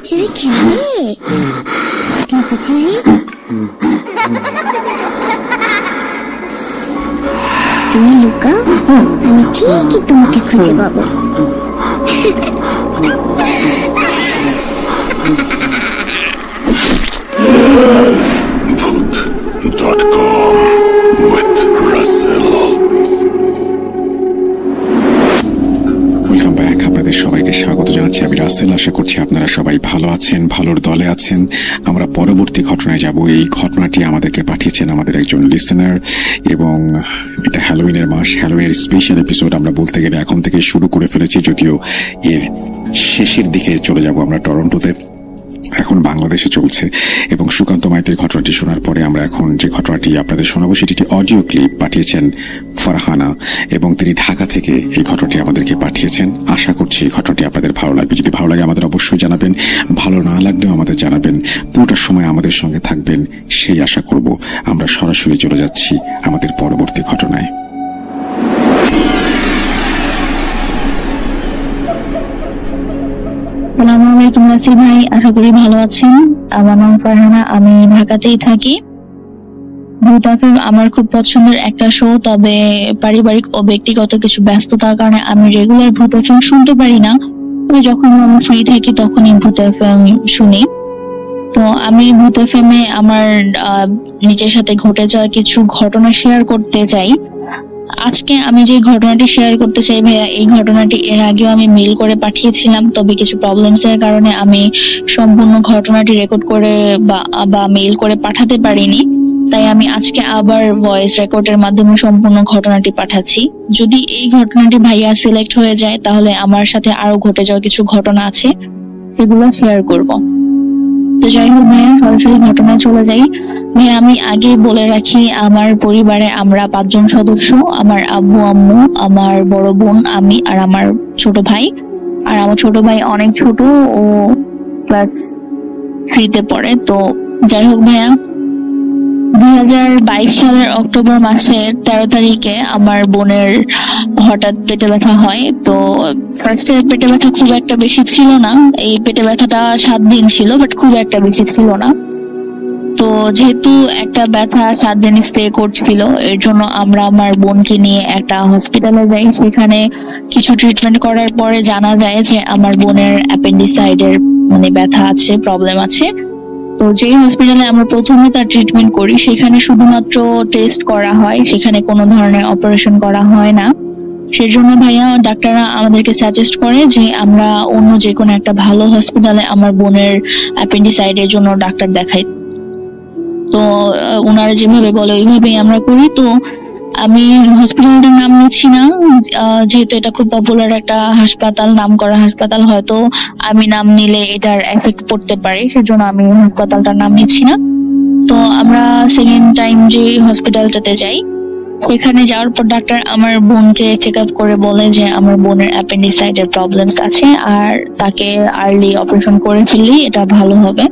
লুকোচুরি খেলবে? লুকোচুরি তুমি লুকাও, আমি ঠিকই তোমাকে খুঁজে পাবো। Voot.com with Russell. Welcome back, আপনাদের সবাইকে স্বাগত জানাচ্ছি। আমি রাসেল। আশা করছি আপনারা সবাই ভালো আছেন, ভালোর দলে আছেন। আমরা পরবর্তী ঘটনায় যাব। এই ঘটনাটি আমাদেরকে পাঠিয়েছেন আমাদের একজন লিসেনার, এবং এটা হ্যালোউইনের মাস, হ্যালোউইনের স্পেশাল এপিসোড আমরা বলতে গেলে এখন থেকে শুরু করে ফেলেছি, যদিও এর শেষের দিকে চলে যাব আমরা টরন্টোতে। এখন বাংলাদেশে চলছে, এবং সুকান্ত মাইতির ঘটনাটি শোনার পরে আমরা এখন যে ঘটনাটি আপনাদের শোনাবো সেটি অডিও ক্লিপ পাঠিয়েছেন ফারহানা, এবং তিনি ঢাকা থেকে এই ঘটনাটি আমাদেরকে পাঠিয়েছেন। আশা করছি এই ঘটনাটি আপনাদের ভালো লাগবে। যদি ভালো লাগে আমাদের অবশ্যই জানাবেন, ভালো না লাগলেও আমাদের জানাবেন। পুরোটা সময় আমাদের সঙ্গে থাকবেন সেই আশা করব। আমরা সরাসরি চলে যাচ্ছি আমাদের পরবর্তী ঘটনায়। আসসালামু আলাইকুম রাসেল ভাই, আশা করি ভালো আছেন। আমার নাম ফারহানা, আমি ঢাকাতেই থাকি। ভূত এফএম আমার খুব পছন্দের একটা শো, তবে পারিবারিক ও ব্যক্তিগত কিছু ব্যস্ততার কারণে আমি রেগুলার ভূত এফএম শুনতে পারি না। তবে যখন আমি ফ্রি থাকি তখনই ভূত এফএম শুনি। তো আমি ভূত এফএম এ আমার নিজের সাথে ঘটে যাওয়া কিছু ঘটনা শেয়ার করতে চাই। আজকে আমি যে ঘটনাটি শেয়ার করতে চাই ভাইয়া, এই ঘটনাটি এর আগেও আমি মেইল করে পাঠিয়েছিলাম, তবে কিছু প্রবলেমস এর কারণে আমি সম্পূর্ণ ঘটনাটি রেকর্ড করে বা মেইল করে পাঠাতে পারিনি। তাই আমি আজকে আবার ভয়েস রেকর্ডের মাধ্যমে সম্পূর্ণ ঘটনাটি পাঠাচ্ছি। যদি এই ঘটনাটি ভাইয়া সিলেক্ট হয়ে যায়, তাহলে আমার সাথে আরো ঘটে যাওয়া কিছু ঘটনা আছে, সেগুলো শেয়ার করব। তো যাই হোক ভাইয়া, সরাসরি ঘটনায় চলে যাই। ভাইয়া আমি আগে বলে রাখি, আমার পরিবারে আমরা 5 জন সদস্য। আমার আব্বু আম্মু, আমার বড় বোন, আমি আর আমার ছোট ভাই। আর আমার ছোট ভাই অনেক ছোট, ও ক্লাস 3-তে পড়ে। তো যাই হোক ভাইয়া, 2022 সালের অক্টোবর মাসের 13 তারিখে আমার বোনের হঠাৎ পেটে ব্যথা হয়। তো ফার্স্টে পেটে ব্যথা খুব একটা বেশি ছিল না, এই পেটে ব্যথাটা 7 দিন ছিল, বাট খুব একটা বেশি ছিল না। তো যেহেতু একটা ব্যথা 7 দিন স্টে করছিল, এর জন্য আমরা আমার বোনকে নিয়ে একটা হসপিটালে যাই। সেখানে কিছু ট্রিটমেন্ট করার পরে জানা যায় যে আমার বোনের অ্যাপেন্ডিসাইডের ব্যথা আছে, প্রবলেম আছে। তো যে হসপিটালে আমরা প্রথমে তার ট্রিটমেন্ট করি, সেখানে শুধুমাত্র টেস্ট করা হয়, সেখানে কোনো ধরনের অপারেশন করা হয় না। সেজন্য ভাইয়া ডাক্তাররা আমাদেরকে সাজেস্ট করে যে আমরা অন্য যে কোনো একটা ভালো হসপিটালে আমার বোনের অ্যাপেন্ডিসাইডের জন্য ডাক্তার দেখাই। তো ওনারা যেভাবে বলে ওইভাবেই আমরা করি। তো আমি হসপিটালটার নাম নিচ্ছি না, যেহেতু এটা খুব পপুলার একটা হাসপাতাল, নাম করা হাসপাতাল, হয়তো আমি নাম নিলে এটার এফেক্ট পড়তে পারে, সেজন্য আমি হাসপাতালটার নাম নিচ্ছি না। তো আমরা সেকেন্ড টাইম যে হসপিটালটাতে যাই, সেখানে যাওয়ার পর ডাক্তার আমার বোনকে চেক আপ করে বলে যে আমার বোনের অ্যাপেন্ডিসাইডের প্রবলেমস আছে, আর তাকে আর্লি অপারেশন করে ফেললে এটা ভালো হবে।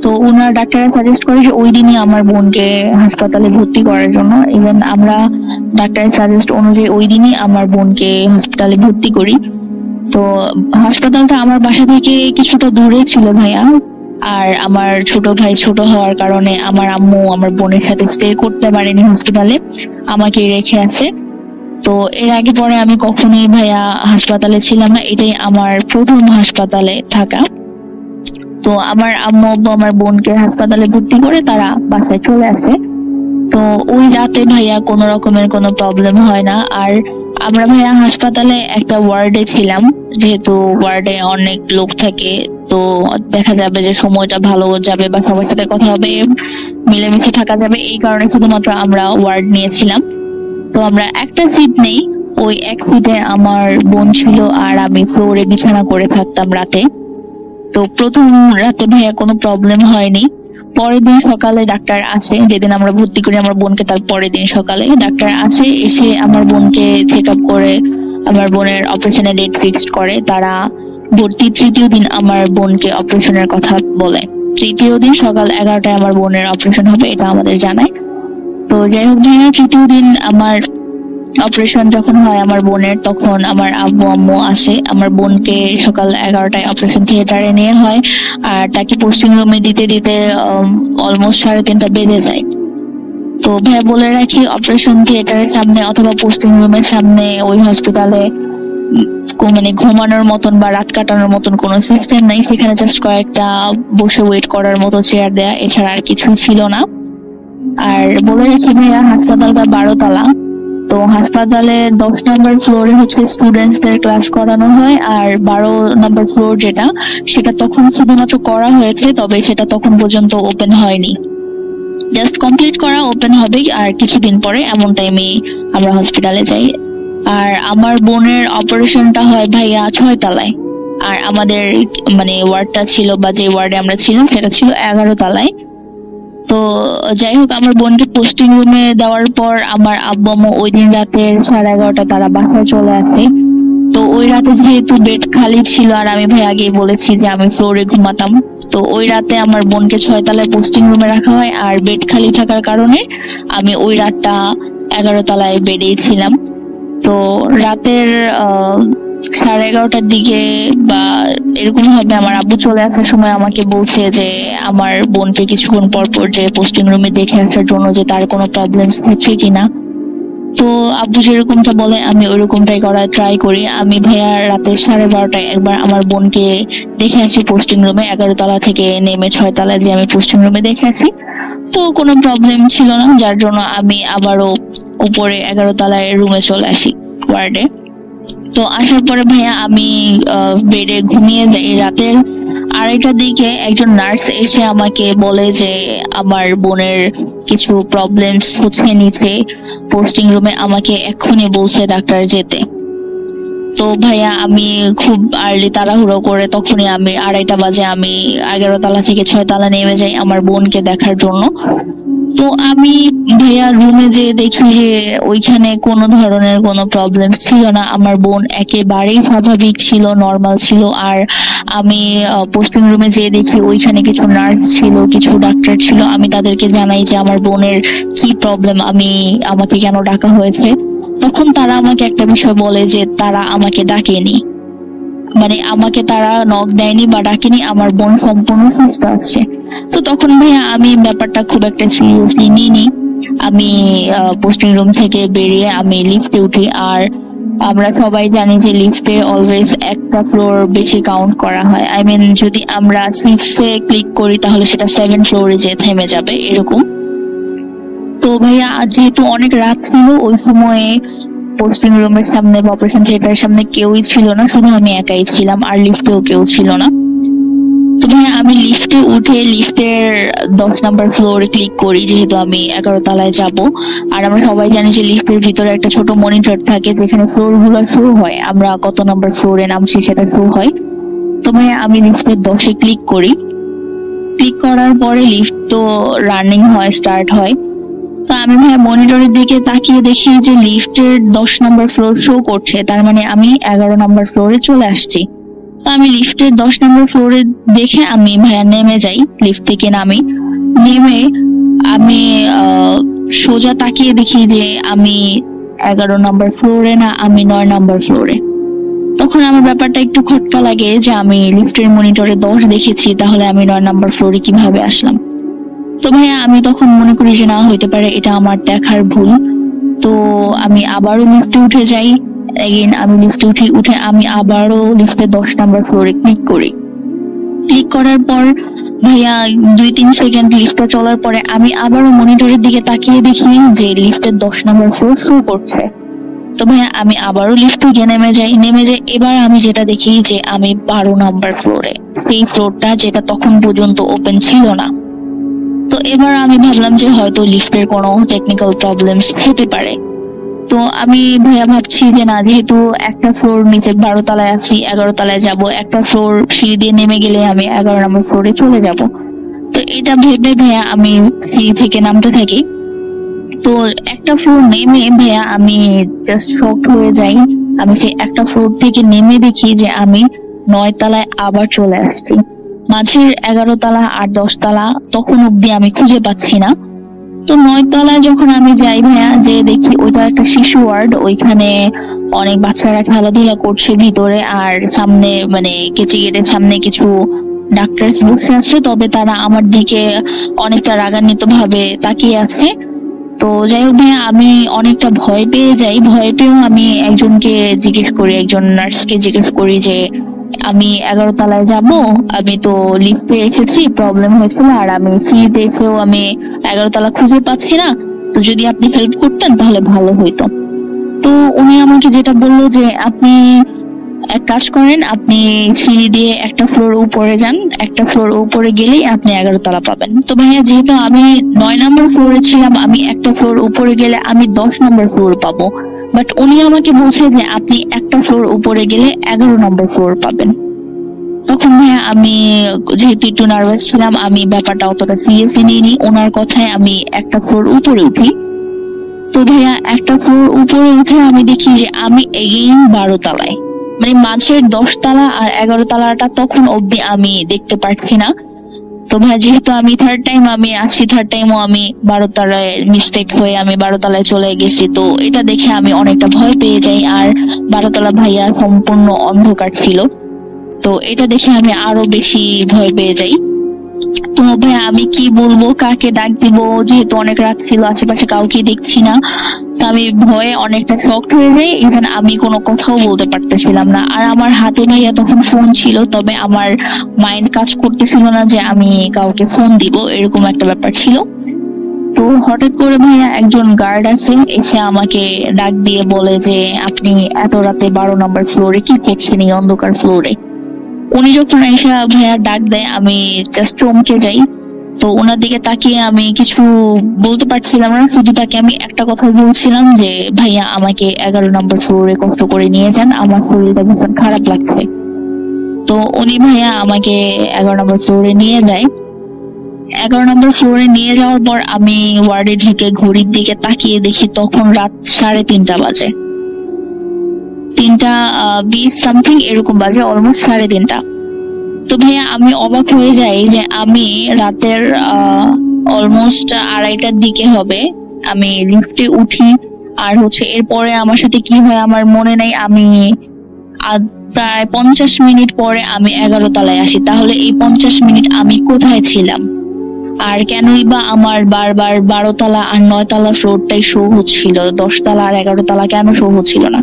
তো ওনার ডাক্তাররা সাজেস্ট করে যে ওই দিনই আমার বোনকে হাসপাতালে ভর্তি করার জন্য। ইভেন আমরা ডাক্তারের সাজেস্ট অনুযায়ী ওই দিনই আমার বোনকে হসপিটালে ভর্তি করি। তো হাসপাতালটা আমার বাসা থেকে কিছুটা দূরে ছিল ভাইয়া, আর আমার ছোট ভাই ছোট হওয়ার কারণে আমার আম্মু আমার বোনের সাথে স্টে করতে পারেনি হসপিটালে, আমাকে রেখে আছে। তো এর আগে পরে আমি কখনোই ভাইয়া হাসপাতালে ছিলাম না, এটাই আমার প্রথম হাসপাতালে থাকা। তো আমার আম্মু আব্বু আমার বোনকে হাসপাতালে ভর্তি করে তারা বাসায় চলে আসে। তো ওই রাতে ভাইয়া কোনো রকমের কোনো প্রবলেম হয় না। আর আমরা ভাইয়া হাসপাতালে একটা ওয়ার্ডে ছিলাম, যেহেতু ওয়ার্ডে অনেক লোক থাকে, তো দেখা যাবে যে সময়টা ভালো যাবে বা সবার সাথে কথা হবে, মিলেমিশে থাকা যাবে, এই কারণে শুধুমাত্র আমরা ওয়ার্ড নিয়েছিলাম। তো আমরা একটা সিট নেই, ওই এক সিটে আমার বোন ছিল আর আমি ফ্লোরে বিছানা করে থাকতাম রাতে। তো প্রথম রাতে ভাইয়া কোনো প্রবলেম হয়নি। পরের দিন সকালে ডাক্তার আসে, যেদিন আমরা ভর্তি করি আমার বোনকে, তার পরের দিন সকালে ডাক্তার আসে, এসে আমার বোনকে চেক আপ করে আমার বোনের অপারেশনের ডেট ফিক্সড করে। তারা ভর্তি তৃতীয় দিন আমার বোনকে অপারেশনের কথা বলে। তৃতীয় দিন সকাল 11টায় আমার বোনের অপারেশন হবে, এটা আমাদের জানায়। তো যাই হোক ভাইয়া, তৃতীয় দিন আমার অপারেশন যখন হয় আমার বোনের, তখন আমার আব্বু আম্মু আসে। আমার বোনকে সকাল 11টায় অপারেশন থিয়েটারে নিয়ে হয়, আর তাকে পোস্টিং রুমে দিতে দিতে অলমোস্ট 3:30 বেজে যায়। তো ভাইয়া বলে রাখি, অপারেশন থিয়েটারের সামনে অথবা পোস্টিং রুমের সামনে ওই হসপিটালে মানে ঘুমানোর মতন বা রাত কাটানোর মতন কোনো সিস্টেম নাই। সেখানে জাস্ট কয়েকটা বসে ওয়েট করার মতো চেয়ার দেয়া, এছাড়া আর কিছুই ছিল না। আর বলে রাখি ভাইয়া, হাসপাতালটা 12 তলা। তো হাসপাতালে 10 নম্বর ফ্লোরে হচ্ছে স্টুডেন্টসদের ক্লাস করানো হয়, আর 12 নম্বর ফ্লোর যেটা, সেটা তখন শুধুমাত্র করা হয়েছে, তবে সেটা তখন পর্যন্ত ওপেন হয়নি। জাস্ট কমপ্লিট করা, ওপেন হবে আর কিছুদিন পরে, এমন টাইমে আমরা হসপিটালে যাই। আর আমার বোনের অপারেশনটা হয় ভাইয়া 6 তলায়, আর আমাদের মানে ওয়ার্ডটা ছিল বা যে ওয়ার্ডে আমরা ছিলাম সেটা ছিল 11 তলায়। তো যাই হোক, আমার বোনকে পোস্টিং রুমে দেওয়ার পর আমার আব্বু আম্মু ওই দিন রাতের 11:30 তারা বাসায় চলে আসে। তো ওই রাতে যেহেতু বেড খালি ছিল, আর আমি ভাই আগেই বলেছি যে আমি ফ্লোরে ঘুমাতাম, তো ওই রাতে আমার বোনকে 6 তলায় পোস্টিং রুমে রাখা হয়, আর বেড খালি থাকার কারণে আমি ওই রাতটা 11 তলায় বেডেই ছিলাম। তো রাতের 11:30টার দিকে বা এরকম হবে, আমার আব্বু চলে আসার সময় আমাকে বলছে যে আমার বোনকে কিছুক্ষণ পর পর যে পোস্টিং রুমে দেখে আসার জন্য, যে তার কোনো প্রবলেমস হচ্ছে কিনা। তো আব্বু যেরকমটা বলে আমি ওইরকমটাই করার ট্রাই করি। আমি ভাইয়া রাতে 12:30টায় একবার আমার বোনকে দেখে আসি পোস্টিং রুমে, 11 তলা থেকে নেমে 6 তলায় যে আমি পোস্টিং রুমে দেখে আসি। তো কোনো প্রবলেম ছিল না, যার জন্য আমি আবারও উপরে 11 তলায় রুমে চলে আসি, ওয়ার্ডে। তো আসার পরে ভাইয়া আমি বেডে ঘুমিয়ে যাই। রাতের 2:30টার দিকে একজন নার্স এসে আমাকে বলে যে আমার বোনের কিছু প্রবলেমস হচ্ছে নিচে পোস্টিং রুমে, আমাকে এক্ষুনি বলছে ডাক্তার যেতে। তো ভাইয়া আমি খুব আর্লি তাড়াহুড়ো করে তখনই আমি 2:30 বাজে আমি 11 তলা থেকে 6 তলা নেমে যাই আমার বোনকে দেখার জন্য। তো আমি ভাইয়া রুমে যে দেখি যে ওইখানে কোনো ধরনের কোনো প্রবলেম ছিল না, আমার বোন একেবারেই স্বাভাবিক ছিল, নর্মাল ছিল। আর আমি পোস্টিং রুমে যে দেখি ওইখানে কিছু নার্স ছিল, কিছু ডাক্তার ছিল, আমি তাদেরকে জানাই যে আমার বোনের কি প্রবলেম, আমাকে কেন ডাকা হয়েছে। তখন তারা আমাকে একটা বিষয় বলে যে তারা আমাকে ডাকেনি, মানে আমাকে তারা নক দেয়নি বা ডাকেনি, আমার বোন সম্পূর্ণ সুস্থ আছে। তো তখন ভাইয়া আমি ব্যাপারটা খুব একটা সিরিয়াসলি নিইনি। আমি পোস্টিং রুম থেকে বেরিয়ে আমি লিফটে উঠি। আর আমরা সবাই জানি যে লিফটে অলওয়েজ একটা ফ্লোর বেশি কাউন্ট করা হয়। আই মিন, যদি আমরা 6-এ ক্লিক করি তাহলে সেটা 7 ফ্লোরে যে থেমে যাবে, এরকম। তো ভাইয়া যেহেতু অনেক রাত ছিল, ওই সময়ে পোস্টিং রুমের সামনে বা অপারেশন থিয়েটারের সামনে কেউই ছিল না, শুধু আমি একাই ছিলাম, আর লিফটেও কেউ ছিল না। তো ভাইয়া আমি লিফটে উঠে লিফটের 10 নম্বর ফ্লোরে ক্লিক করি, যেহেতু আমি 11 তলায় যাব। আর আমরা সবাই জানি যে লিফটের ভিতরে একটা ছোট মনিটর থাকে যেখানে ফ্লোর গুলো শো হয়, আমরা কত নম্বর ফ্লোরে নামছি সেটা শো হয়। তো ভাইয়া আমি লিফটের 10-এ ক্লিক করি। ক্লিক করার পরে লিফট তো রানিং হয়, স্টার্ট হয়। তো আমি ভাইয়া মনিটরের দিকে তাকিয়ে দেখি যে লিফটের 10 নম্বর ফ্লোর শো করছে, তার মানে আমি 11 নম্বর ফ্লোরে চলে আসছি। তো আমি লিফটের 10 নম্বর ফ্লোরে দেখে আমি ভাইয়া নেমে যাই, লিফট থেকে নেমে আমি সোজা তাকিয়ে দেখি যে আমি 11 নম্বর ফ্লোরে না, আমি 9 নম্বর ফ্লোরে। তখন আমার ব্যাপারটা একটু খটকা লাগে যে আমি লিফটের মনিটরে 10 দেখেছি, তাহলে আমি 9 নম্বর ফ্লোরে কিভাবে আসলাম। তো ভাইয়া আমি তখন মনে করি যে না, হইতে পারে এটা আমার দেখার ভুল। তো আমি আবারও লিফটে উঠে যাই। আমি লিফটে উঠে আমি আবারও লিফটের 10 নম্বর ফ্লোরে ক্লিক করি। ক্লিক করার পর ভাইয়া 2-3 সেকেন্ড লিফটটা চলার পরে আমি আবারও মনিটরের দিকে তাকিয়ে দেখি যে লিফটের 10 নম্বর ফ্লোর শো করছে। তো ভাইয়া আমি আবারও লিফট থেকে নেমে যাই। এবার আমি যেটা দেখি যে আমি 12 নম্বর ফ্লোরে, সেই ফ্লোরটা যেটা তখন পর্যন্ত ওপেন ছিল না। তো এবার আমি ভাবলাম যে হয়তো লিফটের কোনো টেকনিক্যাল প্রবলেমস হতে পারে। তো আমি ভাইয়া ভাবছি যে না, যেহেতু একটা ফ্লোর নিচে 12 তলায় আছি, 11 তলায় যাব, একটা ফ্লোর সিঁড়ি দিয়ে নেমে গেলে আমি 11 নম্বর ফ্লোরে চলে যাব। তো এটা ভেবে ভাইয়া আমি সিঁড়ি থেকে নামতে থাকি। তো একটা ফ্লোর নেমে ভাইয়া আমি জাস্ট শকড হয়ে যাই। আমি সেই একটা ফ্লোর থেকে নেমে দেখি যে আমি 9 তলায় আবার চলে আসছি। মাঝের 11 তলা আর 10 তলা তখন অব্দি আমি খুঁজে পাচ্ছি না। তো 9 তলায় যখন আমি যাই ভাইয়া, যে দেখি ওইটা একটা শিশু ওয়ার্ড, ওইখানে অনেক বাচ্চারা খেলাধুলা করছে ভিতরে, আর সামনে মানে কেচি গেটের সামনে কিছু ডাক্তার বসে আছে, তবে তারা আমার দিকে অনেকটা রাগান্বিত ভাবে তাকিয়ে আছে। তো যাই হোক ভাইয়া, আমি অনেকটা ভয় পেয়ে যাই। ভয় পেয়েও আমি একজনকে জিজ্ঞেস করি, একজন নার্সকে জিজ্ঞেস করি যে আমি 11 তলায় যাব, আমি তো লিফটে এসেছি, প্রবলেম হয়েছিল, আর আমি সিঁড়িতে এসেও আমি 11 তলা খুঁজে পাচ্ছি না, তো যদি আপনি হেল্প করতেন তাহলে ভালো হইতো। তো উনি আমাকে যেটা বললো যে আপনি এক কাজ করেন, আপনি সিঁড়ি দিয়ে একটা ফ্লোর উপরে যান, একটা ফ্লোর উপরে গেলেই আপনি 11 তলা পাবেন। তো ভাইয়া যেহেতু আমি 9 নম্বর ফ্লোরে ছিলাম, আমি একটা ফ্লোর উপরে গেলে আমি 10 নম্বর ফ্লোর পাবো, বাট উনি আমাকে বলছে যে আপনি একটা ফ্লোর উপরে গেলে 11 নম্বর ফ্লোর পাবেন। তখন ভাইয়া আমি যেহেতু একটু নার্ভাস ছিলাম, আমি ব্যাপারটা অতটা সিরিয়াসলি নিইনি। ওনার কথায় আমি একটা ফ্লোর উপরে উঠি। তো ভাইয়া একটা ফ্লোর উপরে উঠে আমি দেখি যে আমি এগেইন 12 তলায়, মানে মাঝের 10 তলা আর 11 তলাটা তখন অব্দি আমি দেখতে পাচ্ছি না। তো ভাই যেহেতু আমি থার্ড টাইমও আমি 12 তলায় মিস্টেক হয়ে আমি 12 তলায় চলে গেছি, তো এটা দেখে আমি অনেকটা ভয় পেয়ে যাই। আর 12 তলা ভাইয়া সম্পূর্ণ অন্ধকার ছিল, তো এটা দেখে আমি আরো বেশি ভয় পেয়ে যাই। তো ভাই আমি কি বলবো, কাকে ডাক দিব, যেহেতু অনেক রাত ছিল, আশেপাশে কাউকে দেখছি না। তো আমি ভয়ে অনেকটা শকড হয়ে যাই, ইভেন আমি কোনো কথাও বলতে পারতেছিলাম না। আর আমার হাতে ভাইয়া তখন ফোন ছিল, তবে আমার মাইন্ড কাজ করতেছিল না যে আমি কাউকে ফোন দিব, এরকম একটা ব্যাপার ছিল। তো হঠাৎ করে ভাইয়া একজন গার্ড এসে আমাকে ডাক দিয়ে বলে যে আপনি এত রাতে 12 নম্বর ফ্লোরে কি করছেন এই অন্ধকার ফ্লোরে। উনি যখন এসে ভাইয়া ডাক দেয়, আমি জাস্ট চমকে যাই। তো ওনার দিকে তাকিয়ে আমি কিছু বলতে পারছিলাম না, শুধু তাকে আমি একটা কথা বলছিলাম যে ভাইয়া আমাকে 11 নম্বর ফ্লোরে কষ্ট করে নিয়ে যান, আমার শরীরটা ভীষণ খারাপ লাগছে। তো উনি ভাইয়া আমাকে 11 নম্বর ফ্লোরে নিয়ে যায়। 11 নম্বর ফ্লোরে নিয়ে যাওয়ার পর আমি ওয়ার্ডে ঢুকে ঘড়ির দিকে তাকিয়ে দেখি তখন রাত 3:30 বাজে, 3:20 সামথিং এরকম বাজে, অলমোস্ট 3:30। তো ভাইয়া আমি অবাক হয়ে যাই যে আমি রাতের অলমোস্ট 2:30টার দিকে হবে, আমি লিফটে উঠি। আর এরপরে আমার সাথে কি হয় আমার মনে নাই, আমি প্রায় 50 মিনিট পরে আমি 11 তলায় আসি। তাহলে এই 50 মিনিট আমি কোথায় ছিলাম, আর কেনই বা আমার বারবার 12 তলা আর 9 তলা ফ্লোরটাই শো হচ্ছিল, 10 তলা আর 11 তলা কেন শো হচ্ছিল না।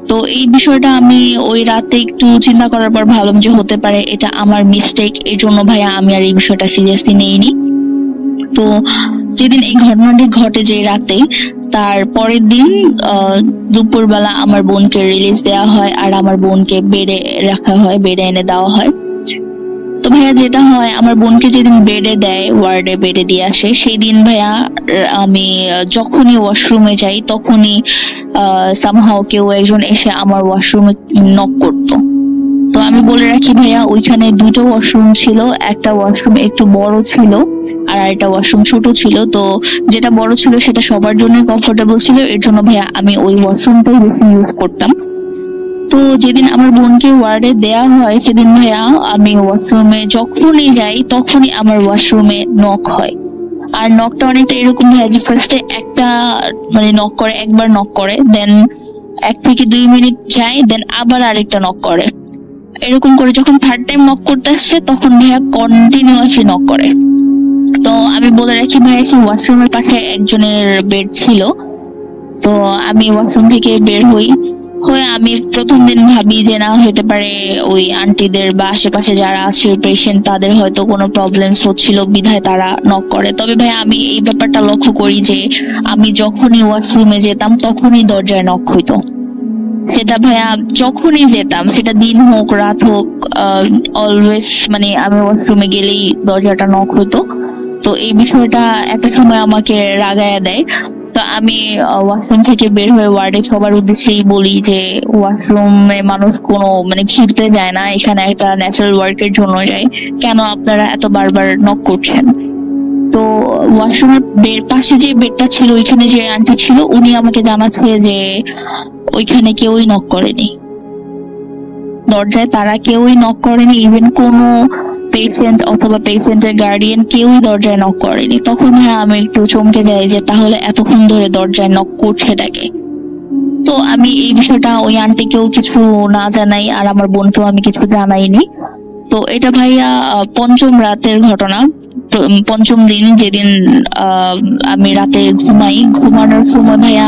তো এই বিষয়টা আমি ওই রাতে একটু চিন্তা করার পর ভাবলাম যে হতে পারে এটা আমার মিস্টেক, এর জন্য ভাইয়া আমি আর এই বিষয়টা সিরিয়াসলি নেইনি। তো যেদিন এই ঘটনাটি ঘটে যে রাতে, তার পরের দিন দুপুরবেলা আমার বোনকে রিলিজ দেওয়া হয়, আর আমার বোনকে বেডে রাখা হয়, বেডে এনে দেওয়া হয়। তো ভাইয়া যেটা হয়, আমার বোনকে যেদিন বেডে দেয়, ওয়ার্ডে বেডে দিয়ে আসে, সেই দিন ভাইয়া আমি যখনই ওয়াশরুমে যাই তখনই সামহাও কেউ একজন এসে আমার ওয়াশরুমে নক করতো। তো আমি বলে রাখি ভাইয়া, ওইখানে 2টো ওয়াশরুম ছিল, একটা ওয়াশরুম একটু বড় ছিল আর একটা ওয়াশরুম ছোট ছিল। তো যেটা বড় ছিল সেটা সবার জন্য কমফোর্টেবল ছিল, এর জন্য ভাইয়া আমি ওই ওয়াশরুমটাই বেশি ইউজ করতাম। তো যেদিন আমার বোনকে ওয়ার্ডে দেয়া হয় সেদিন ভাইয়া আমি ওয়াশরুমে যখনই যাই তখনই আমার ওয়াশরুমে নক হয়। আর নকটা অনেকটা এরকম ভাইয়া যে ফার্স্টে একটা মানে নক করে, একবার নক করে, দেন 1 থেকে 2 মিনিট যায়, দেন আবার আরেকটা নক করে, এরকম করে যখন থার্ড টাইম নক করতে আসছে তখন ভাইয়া কন্টিনিউয়াসলি নক করে। তো আমি বলে রাখি ভাইয়া, সেই ওয়াশরুমের পাশে একজনের বেড ছিল। তো আমি ওয়াশরুম থেকে বের হয়ে আমি প্রথম দিন ভাবি যে না হতে পারে ওই আন্টিদের বা আশেপাশে যারা আছে পেশেন্ট তাদের হয়তো কোনো প্রবলেমস হচ্ছিল বিধায় তারা নক করে। তবে ভাই আমি এই ব্যাপারটা লক্ষ্য করি যে আমি যখনই ওয়াশরুমে যেতাম তখনই দরজায় নক হইতো। সেটা ভাইয়া যখনই যেতাম, সেটা দিন হোক রাত হোক, অলওয়েজ মানে আমি ওয়াশরুমে গেলেই দরজাটা নক হতো। তো এই বিষয়টা একটা সময় আমাকে রাগায়া দেয়। তো আমি ওয়াশরুম থেকে বের হয়ে ওয়ার্ডে সবার উদ্দেশ্যেই বলি যে ওয়াশরুমে মানুষ কোনো মানে ঘিরতে যায় না, এখানে একটা ন্যাচারাল ওয়ার্কের জন্য যায়, কেন আপনারা এত বারবার নক করছেন। তো ওয়াশরুমের পাশে যে বেডটা ছিল, ওইখানে যে আন্টি ছিল উনি আমাকে জানাচ্ছে যে ওইখানে কেউই নক করেনি, দরজায় তারা কেউই নক করেনি, ইভেন কোনো পেশেন্ট অথবা পেশেন্টের গার্ডিয়ান কেউই দরজায় নক করেনি। তখন ভাইয়া আমি একটু চমকে যাই যে তাহলে এতক্ষণ ধরে দরজায় নক করছেটাকে। তো আমি এই বিষয়টা ওই আন্টিকেও কিছু না জানাই, আর আমার বোনকেও আমি কিছু জানাইনি। তো এটা ভাইয়া পঞ্চম রাতের ঘটনা। পঞ্চম দিন যেদিন আমি রাতে ঘুমানোর সময় ভাইয়া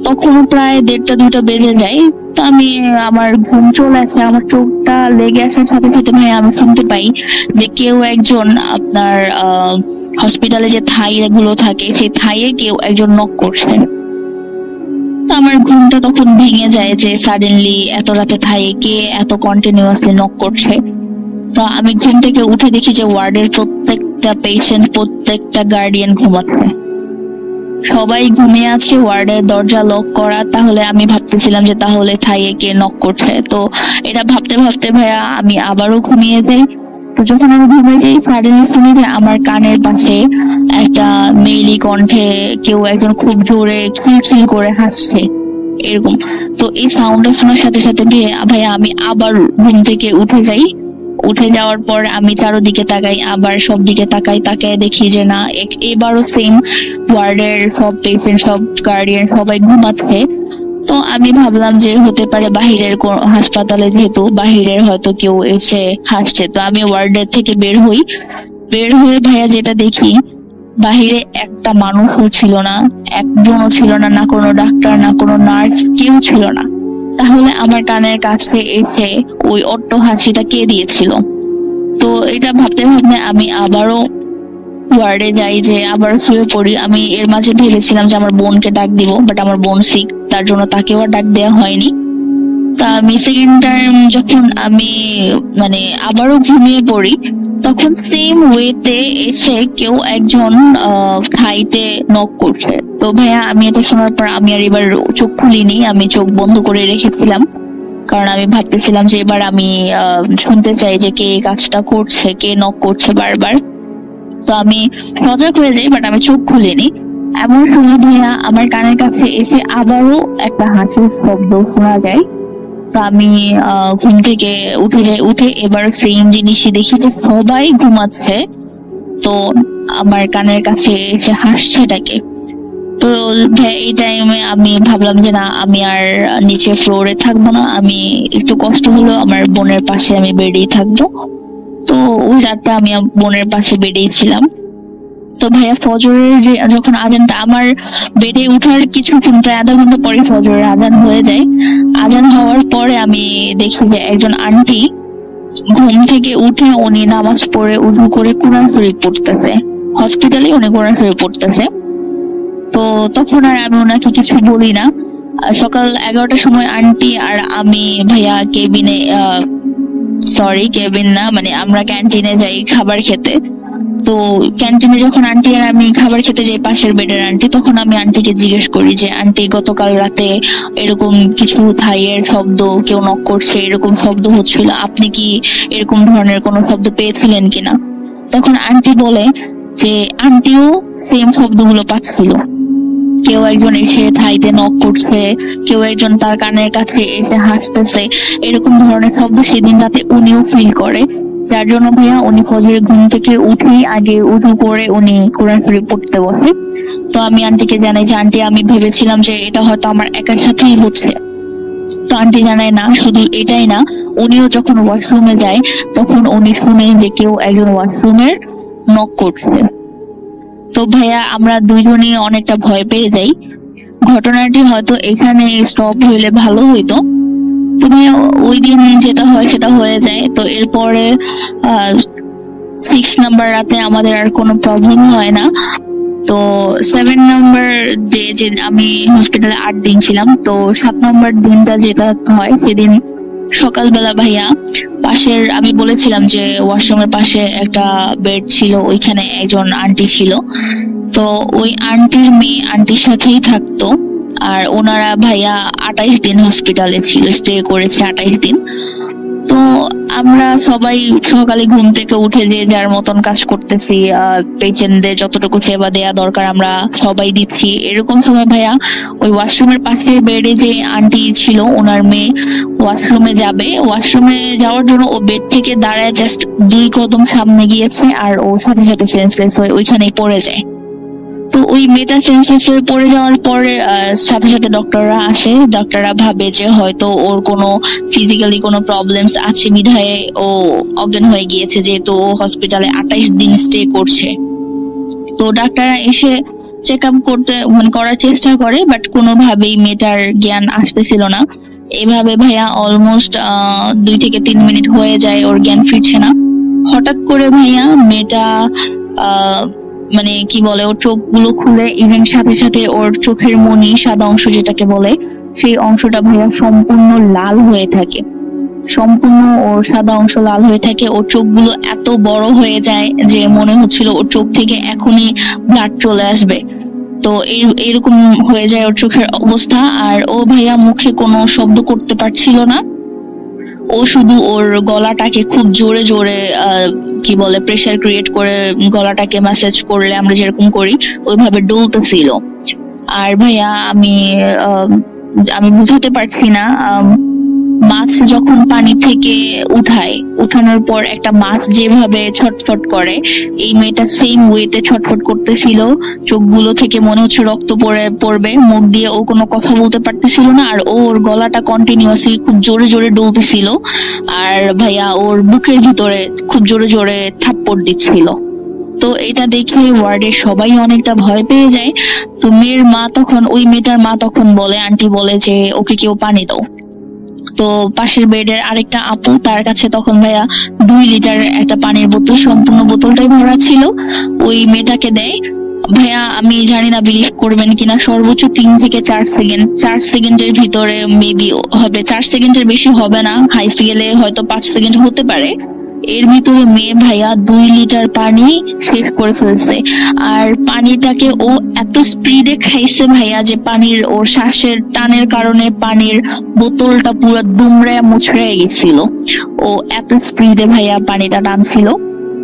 তখন প্রায় 1:30-2টা বেজে যায়। তো আমি আমার ঘুম চলে আসে, আমার চোখটা লেগে আসার সাথে সাথে ভাইয়া আমি শুনতে পাই যে কেউ একজন আপনার হসপিটালে যে থাই গুলো থাকে সেই থাইয়ে কেউ একজন নক করছে। তো আমার ঘুমটা তখন ভেঙে যায় যে সাডেনলি এত রাতে থাইয়ে কে এত কন্টিনিউয়াসলি নক করছে। তো আমি ঘুম থেকে উঠে দেখি যে ওয়ার্ডের প্রত্যেকটা পেশেন্ট প্রত্যেকটা গার্ডিয়ান ঘুমাচ্ছে, সবাই ঘুমিয়ে আছে, ওয়ার্ডের দরজা লক করা। তাহলে আমি ভাবতেছিলাম যে তাহলে থাইয়ে কে নক করছে। তো এটা ভাবতে ভাবতে ভাইয়া আমি আবারও ঘুমিয়ে যাই। তো যখন আমি ঘুমিয়ে যাই সাডেনলি শুনি যে আমার কানের পাশে একটা মেইলি কণ্ঠে কেউ একজন খুব জোরে খিলখিল করে হাসছে এরকম। তো এই সাউন্ডটা শোনার সাথে সাথে ভাইয়া আমি আবার ঘুম থেকে উঠে যাই। উঠে যাওয়ার পর আমি চারোদিকে তাকাই, আবার সব দিকে তাকাই দেখি যে না এবারও সেম ওয়ার্ডের সব পেশেন্ট সব গার্ডিয়ান সবাই ঘুমাচ্ছে। তো আমি ভাবলাম যে হতে পারে বাহিরের হাসপাতালে, যেহেতু বাহিরের হয়তো কেউ এসে হাসছে। তো আমি ওয়ার্ডের থেকে বের হয়ে ভাইয়া যেটা দেখি বাহিরে একটা মানুষও ছিল না, একজনও ছিল না, না কোনো ডাক্তার না কোনো নার্স, কেউ ছিল না। তাহলে আমার কানের কাছে এসে ওই অট্ট হাসিটা কে দিয়েছিল? তো এটা ভাবতে ভাবতে আমি আবারও ওয়ার্ডে যাই, যে আবার শুয়ে পড়ি। আমি এর মাঝে ভেবেছিলাম যে আমার বোনকে ডাক দিব, বাট আমার বোন সিক, তার জন্য তাকেও আর ডাক দেওয়া হয়নি। তা আমি সেকেন্ড টাইম যখন আমি আবারও ঘুমিয়ে পড়ি তখন সেম ওয়েতে এসে কেউ একজন থাইতে নক করছে। তো ভাইয়া আমি এটা শোনার পর আমি আর এবার চোখ খুলিনি, আমি চোখ বন্ধ করে রেখেছিলাম, কারণ আমি ভাবতেছিলাম যে এবার আমি শুনতে চাই যে কে কাজটা করছে, কে নক করছে বারবার। তো আমি সজাগ হয়ে যাই, বাট আমি চোখ খুলিনি। এমন সময় ভাইয়া আমার কানের কাছে এসে আবারও একটা হাসির শব্দ শোনা যায়। তো আমি ঘুম থেকে উঠে যাই, উঠে এবার সেম জিনিসই দেখি যে সবাই ঘুমাচ্ছে, তো আমার কানের কাছে এসে হাসছেটাকে। তো এই টাইমে আমি ভাবলাম যে না আমি আর নিচে ফ্লোরে থাকবো না, আমি একটু কষ্ট হলো আমার বোনের পাশে আমি বেডেই থাকবো। তো ওই রাতটা আমি বোনের পাশে বেডেই ছিলাম। তো ভাইয়া ফজরের যখন আজানটা, আমার বেডে উঠার কিছুক্ষণ প্রায় আধা ঘন্টা পরে ফজরের আজান হয়ে যায়। আজান হওয়ার পরে আমি দেখি যে একজন আন্টি ঘুম থেকে উঠে উনি নামাজ পড়ে উযু করে কোরআন শরীফ পড়তেছে, হসপিটালে উনি কোরআন শরীফ পড়তেছে। তো তখন আর আমি ওনাকে কিছু বলি না। সকাল 11টার সময় আন্টি আর আমি ভাইয়া কেবিন না আমরা ক্যান্টিনে যাই খাবার খেতে। তো ক্যান্টিনে যখন আন্টি আর আমি খাবার খেতে যাই পাশের বেডের আন্টি, তখন আমি আন্টিকে জিজ্ঞেস করি যে আন্টি গতকাল রাতে এরকম কিছু থাইয়ের শব্দ, কেউ নক করছে এরকম শব্দ হচ্ছিল, আপনি কি এরকম ধরনের কোনো শব্দ পেয়েছিলেন কিনা? তখন আন্টি বলে যে আন্টিও সেম শব্দগুলো পাচ্ছিল, কেউ একজন এসে থাইতে নক করছে, কেউ একজন তার কানের কাছে এসে হাসতেছে, এরকম ধরনের শব্দ সেদিন রাতে উনিও ফিল করে। যার জন্য ভাইয়া উনি ফজরের ঘুম থেকে উঠেই আগে উযু করে উনি কোরআন শরীফ পড়তে বসে। তো আমি আন্টিকে জানাই যে আন্টি আমি ভেবেছিলাম যে এটা হয়তো আমার একার সাথেই হচ্ছে। তো আন্টি জানায় না, শুধু এটাই না, উনিও যখন ওয়াশরুমে যায় তখন উনি শুনে যে কেউ একজন ওয়াশরুমের নক করছে। তো ভাইয়া আমরা দুইজনই অনেকটা ভয় পেয়ে যাই। ঘটনাটি হয়তো এখানে স্টপ হইলে ভালো হইতো। তো ভাইয়া ওই দিন যেটা হয় সেটা হয়ে যায়। তো এরপরে 6 নাম্বার রাতে আমাদের আর কোনো প্রবলেম হয় না। তো 7 নাম্বার ডে যে আমি হসপিটালে 8 দিন ছিলাম, তো 7 নাম্বার দিনটা যেটা হয় সেদিন সকালবেলা ভাইয়া পাশের, আমি বলেছিলাম যে ওয়াশরুমের পাশে একটা বেড ছিল, ওইখানে একজন আন্টি ছিল। তো ওই আন্টির মেয়ে আন্টির সাথেই থাকতো, আর ওনারা ভাইয়া 28 দিন হসপিটালে ছিল, স্টে করেছে 28 দিন। তো তো আমরা সবাই সকালে ঘুম থেকে উঠে যে যার মতন কাজ করতেছি, পেশেন্টদের যতটুকু সেবা দেয়া দরকার আমরা সবাই দিচ্ছি। এরকম সময় ভাইয়া ওই ওয়াশরুমের পাশে বেডে যে আন্টি ছিল ওনার মেয়ে ওয়াশরুমে যাবে, ওয়াশরুমে যাওয়ার জন্য ও বেড থেকে দাঁড়ায় জাস্ট 2 কদম সামনে গিয়েছে আর ও সাথে সাথে সেন্সলেস হয়ে ওইখানেই পড়ে যায়। তো ওই মেয়েটা সেন্সলেস হয়ে পড়ে যাওয়ার পরে সাথে সাথে ডক্টররা আসে। ডক্টররা ভাবে যে হয়তো ওর কোনো ফিজিক্যালি কোনো প্রবলেমস আছে বিধায় ও অজ্ঞান হয়ে গিয়েছে, যেহেতু ও হসপিটালে 28 দিন স্টে করছে। তো ডাক্তাররা এসে চেক আপ করতে করার চেষ্টা করে, বাট কোনোভাবেই মেয়েটার জ্ঞান আসতেছিল না। এভাবে ভাইয়া অলমোস্ট 2 থেকে 3 মিনিট হয়ে যায়, ওর জ্ঞান ফিরছে না। হঠাৎ করে ভাইয়া মেয়েটা কি বলে, ওর চোখগুলো খুলে, ইভেন সাথে সাথে ওর চোখের মনি সাদা অংশ যেটাকে বলে সেই অংশটা ভাইয়া সম্পূর্ণ লাল হয়ে থাকে, সম্পূর্ণ ওর সাদা অংশ লাল হয়ে থাকে। ওর চোখগুলো এত বড় হয়ে যায় যে মনে হচ্ছিল ওর চোখ থেকে এখনই ব্লাড চলে আসবে। তো এরকম হয়ে যায় ওর চোখের অবস্থা। আর ও ভাইয়া মুখে কোনো শব্দ করতে পারছিল না, ও শুধু ওর গলাটাকে খুব জোরে জোরে প্রেসার ক্রিয়েট করে গলাটাকে ম্যাসাজ করলে আমরা যেরকম করি ওইভাবে ডলতেছিল। আর ভাইয়া আমি বুঝাতে পারছি না, মাছ যখন পানি থেকে উঠানোর পর একটা মাছ যেভাবে ছটফট করে, এই মেয়েটা সেম ওয়েতে ছটফট করতেছিল। চোখগুলো থেকে মনে হচ্ছে রক্ত পড়বে, মুখ দিয়ে ও কোনো কথা বলতে পারতেছিল না, আর ওর গলাটা কন্টিনিউয়াসলি খুব জোরে জোরে ডলতেছিল। আর ভাইয়া ওর বুকের ভিতরে খুব জোরে জোরে থাপ্পড় দিচ্ছিল। তো এটা দেখে ওয়ার্ডের সবাই অনেকটা ভয় পেয়ে যায়। তো ওই মেয়েটার মা তখন বলে, আন্টি বলে যে ওকে কেউ পানি দাও। তো পাশের বেডের আরেকটা আপু, তার কাছে তখন ভাইয়া 2 লিটারের একটা পানির বোতল, সম্পূর্ণ বোতলটাই ভরা ছিল, ওই মেয়েটাকে দেয়। ভাইয়া আমি জানি না বিলিভ করবেন কিনা, সর্বোচ্চ 3 থেকে 4 সেকেন্ডের ভিতরে মেবি হবে, 4 সেকেন্ডের বেশি হবে না, হাইস্ট গেলে হয়তো 5 সেকেন্ড হতে পারে, এর ভিতরে মেয়ে ভাইয়া 2 লিটার পানি শেষ করে ফেলছে। আর পানিটাকে ও এত স্পিডে খাইছে ভাইয়া যে ওর শ্বাসের টানের কারণে পানির বোতলটা পুরো দুমড়ে মুচড়ে গেছিল। ও এত স্পিডে ভাইয়া পানিটা টানছিল।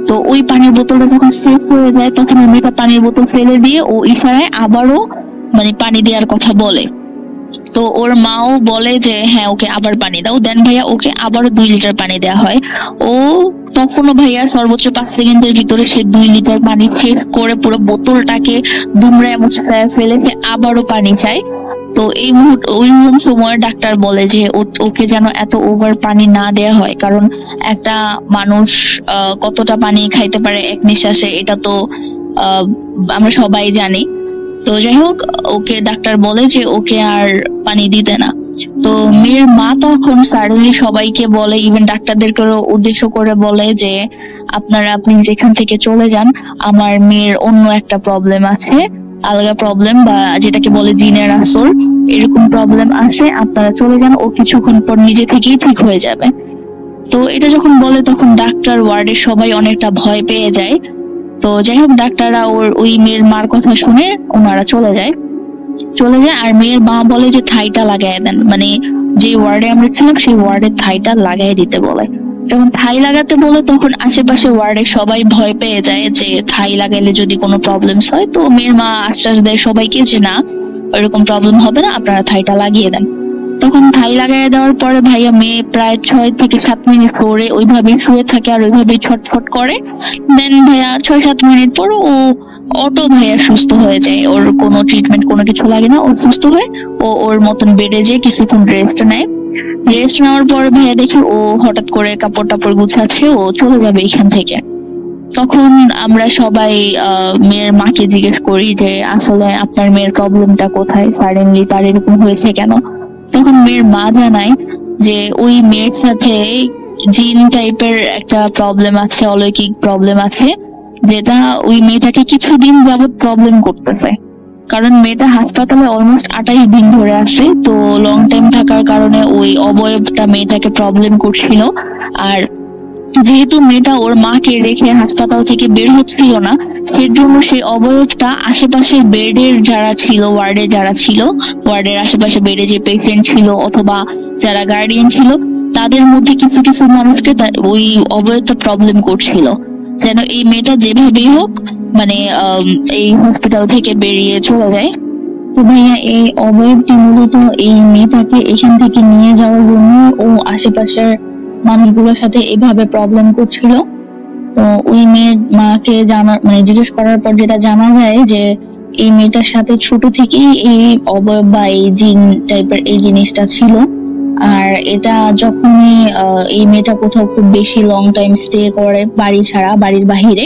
তো ওই পানির বোতলটা যখন শেষ হয়ে যায় তখন মেয়েটা পানির বোতল ফেলে দিয়ে ও ইশারায় আবারও পানি দেওয়ার কথা বলে। তো ওর মাও বলে যে হ্যাঁ ওকে আবার পানি দাও। দেন ভাইয়া ওকে আবারও 2 লিটার পানি দেওয়া হয়। ও তখনও ভাইয়া সর্বোচ্চ 5 সেকেন্ডের ভিতরে সে 2 লিটার পানি শেষ করে পুরো বোতলটাকে দুমড়ে মুচড়ে ফেলে সে আবারও পানি চায়। তো ওই সময় ডাক্তার বলে যে ওকে যেন এত ওভার পানি না দেয়া হয়, কারণ একটা মানুষ কতটা পানি খাইতে পারে এক নিঃশ্বাসে এটা তো আমরা সবাই জানি। তো যাই হোক, ওকে ডাক্তার বলে যে ওকে আর পানি দিতে না। তো মেয়ের মা তখন সাডেনলি সবাইকে বলে, ইভেন ডাক্তারদেরকে উদ্দেশ্য করে বলে যে আপনি যেখান থেকে চলে যান, আমার মেয়ের অন্য একটা প্রবলেম আছে, আলাদা প্রবলেম বা যেটাকে বলে জিনের আসর, এরকম প্রবলেম আছে, আপনারা চলে যান, ও কিছুক্ষণ পর নিজে থেকেই ঠিক হয়ে যাবে। তো এটা যখন বলে তখন ডাক্তার ওয়ার্ডের সবাই অনেকটা ভয় পেয়ে যায়। তো যাই হোক, ডাক্তাররা ওই মেয়ের মার কথা শুনে ওনারা চলে যায়। আর মেয়ের মা বলে যে থাইটা লাগাই দেন, যে ওয়ার্ডে আমরা ছিলাম সেই ওয়ার্ডের থাইটা লাগাই দিতে বলে। যখন থাই লাগাতে বলে তখন আশেপাশে ওয়ার্ডের সবাই ভয় পেয়ে যায় যে থাই লাগাইলে যদি কোনো প্রবলেমস হয়। তো মেয়ের মা আশ্বাস দেয় সবাইকে যে না, ওইরকম প্রবলেম হবে না, আপনারা থাইটা লাগিয়ে দেন। তখন থাই লাগাই দেওয়ার পরে ভাইয়া মেয়ে প্রায় 6 থেকে 7 মিনিট পরে ওইভাবে শুয়ে থাকে আর ওইভাবে ছটফট করে। দেন ভাইয়া 6-7 মিনিট পর ভাইয়া সুস্থ হয়ে যায়, ওর কোনো ট্রিটমেন্ট কোনো কিছু লাগে না, ও সুস্থ হয়ে ওর মতন বেডে যেয়ে কিছুক্ষণ রেস্ট নেওয়ার পর ভাইয়া দেখি ও হঠাৎ করে কাপড় টাপড় গুছাচ্ছে, ও চলে যাবে এখান থেকে। তখন আমরা সবাই মেয়ের মাকে জিজ্ঞেস করি যে আসলে আপনার মেয়ের প্রবলেমটা কোথায়, সাডেনলি তার এরকম হয়েছে কেন। তখন মেয়ের মা জানায় যে ওই মেয়ের সাথে জিন টাইপের একটা প্রবলেম আছে, অলৌকিক প্রবলেম আছে, যেটা ওই মেয়েটাকে কিছুদিন যাবত প্রবলেম করতেছে। কারণ মেয়েটা হাসপাতালে অলমোস্ট 28 দিন ধরে আছে, তো লং টাইম থাকার কারণে ওই অবয়বটা মেয়েটাকে প্রবলেম করছিল। আর যেহেতু মেয়েটা ওর মাকে রেখে হাসপাতাল থেকে বের হচ্ছিল না, সেজন্য সেই অবয়বটা আশেপাশের বেডের যারা ছিল, ওয়ার্ডের আশেপাশে বেডে যে পেশেন্ট ছিল অথবা যারা গার্ডিয়ান ছিল তাদের মধ্যে কিছু কিছু মানুষকে ওই অবয়বটা প্রবলেম করছিল, যেন এই মেয়েটা যেভাবেই হোক মানে এই হসপিটাল থেকে বেরিয়ে চলে যায়। তো ভাইয়া এই অবয়বটি মূলত এই মেয়েটাকে এখান থেকে নিয়ে যাওয়ার জন্য ও আশেপাশের মানুষগুলোর সাথে এভাবে প্রবলেম করছিল। তো ওই মেয়ের মাকে মানে জিজ্ঞেস করার পর যেটা জানা যায় যে এই মেয়েটার সাথে ছোট থেকেই এই অবয়ব বা এই জিন টাইপের এই জিনিসটা ছিল। আর এটা যখনই এই মেয়েটা কোথাও খুব বেশি লং টাইম স্টে করে বাড়ি ছাড়া, বাড়ির বাহিরে,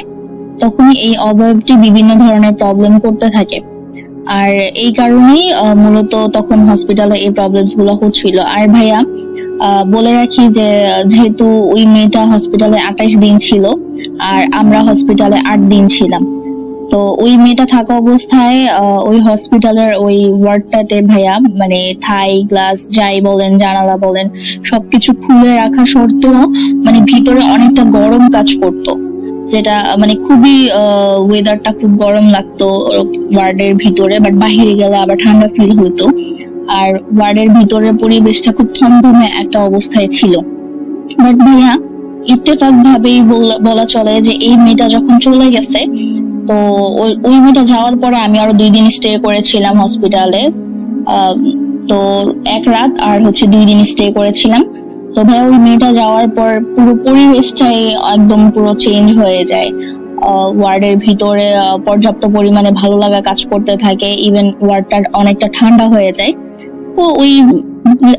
তখনই এই অবয়বটি বিভিন্ন ধরনের প্রবলেম করতে থাকে। আর এই কারণেই মূলত তখন হসপিটালে এই প্রবলেমস গুলো হচ্ছিল। আর ভাইয়া বলে রাখি যে যেহেতু ওই মেয়েটা হসপিটালে 28 দিন ছিল আর আমরা হসপিটালে 8 দিন ছিলাম, তো ওই মেয়েটা থাকা অবস্থায় ওই হসপিটালের ওই ওয়ার্ডটাতে ভাইয়া মানে থাই গ্লাস যাই বলেন, জানালা বলেন, সবকিছু খুলে রাখা সত্ত্বেও মানে ভিতরে অনেকটা গরম কাজ করতো, যেটা মানে খুবই ওয়েদারটা খুব গরম লাগতো ওয়ার্ডের ভিতরে, বাট বাহিরে গেলে আবার ঠান্ডা ফিল হতো। আর ওয়ার্ডের ভিতরের পরিবেশটা খুব থমথমে একটা অবস্থায় ছিল। বাট ভাইয়া ইত্তেফাক ভাবেই বলা চলে যে এই মেয়েটা যখন চলে গেছে, তো ওই মেয়েটা যাওয়ার পরে আমি আরো 2 দিন স্টে করেছিলাম হসপিটালে। তো 1 রাত আর 2 দিন স্টে করেছিলাম। তো ভাই ওই মেয়েটা যাওয়ার পর পুরো পরিবেশটাই একদম পুরো চেঞ্জ হয়ে যায়। ওয়ার্ডের ভিতরে পর্যাপ্ত পরিমাণে ভালো লাগা কাজ করতে থাকে, ইভেন ওয়ার্ডটা অনেকটা ঠান্ডা হয়ে যায়। তো ওই